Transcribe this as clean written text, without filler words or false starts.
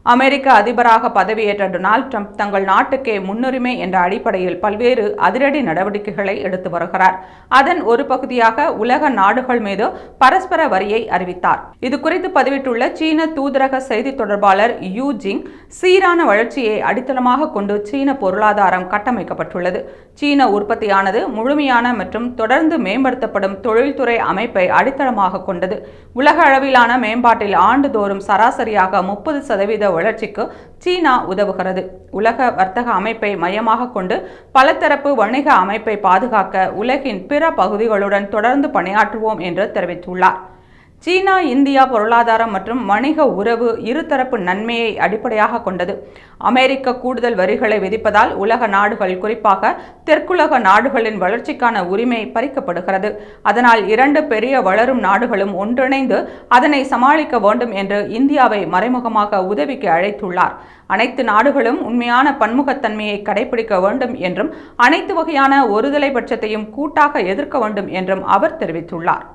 அமெரிக்க அதிபராக பதவியேற்ற Donald Trump தங்கள் நாட்டுக்கே முன்னுரிமை என்ற அடிப்படையில் பல்வேறு அதிரடி நடவடிக்கைகளை எடுத்து வருகிறார். அதன் ஒரு பகுதியாக உலக நாடுகள் மீது பரஸ்பர வரியை அறிவித்தார். இதுகுறித்து பதிவிட்டுள்ள சீன தூதரக செய்தி தொடர்பாளர் யூ ஜிங், சீரான வளர்ச்சியை அடித்தளமாக கொண்டு சீன பொருளாதாரம் கட்டமைக்கப்பட்டுள்ளது. சீன உற்பத்தியானது முழுமையான மற்றும் தொடர்ந்து மேம்படுத்தப்படும் தொழில்துறை அமைப்பை அடித்தளமாக கொண்டது. உலக அளவிலான மேம்பாட்டில் ஆண்டுதோறும் சராசரியாக 30% வளர்ச்சிக்கு சீனா உதவுகிறது. உலக வர்த்தக அமைப்பை மையமாக கொண்டு பலதரப்பு வணிக அமைப்பை பாதுகாக்க உலகின் பிற பகுதிகளுடன் தொடர்ந்து பணியாற்றுவோம் என்று தெரிவித்துள்ளார். சீனா இந்தியா பொருளாதாரம் மற்றும் வணிக உறவு இருதரப்பு நன்மையை அடிப்படையாக கொண்டது. அமெரிக்க கூடுதல் வரிகளை விதிப்பதால் உலக நாடுகள், குறிப்பாக தெற்குலக நாடுகளின் வளர்ச்சிக்கான உரிமை பறிக்கப்படுகிறது. அதனால் இரண்டு பெரிய வளரும் நாடுகளும் ஒன்றிணைந்து அதனை சமாளிக்க வேண்டும் என்று இந்தியாவை மறைமுகமாக உதவிக்கு அழைத்துள்ளார். அனைத்து நாடுகளும் உண்மையான பன்முகத்தன்மையை கடைபிடிக்க வேண்டும் என்றும் அனைத்து வகையான ஒருதலை பட்சத்தையும் கூட்டாக எதிர்க்க வேண்டும் என்றும் அவர் தெரிவித்துள்ளார்.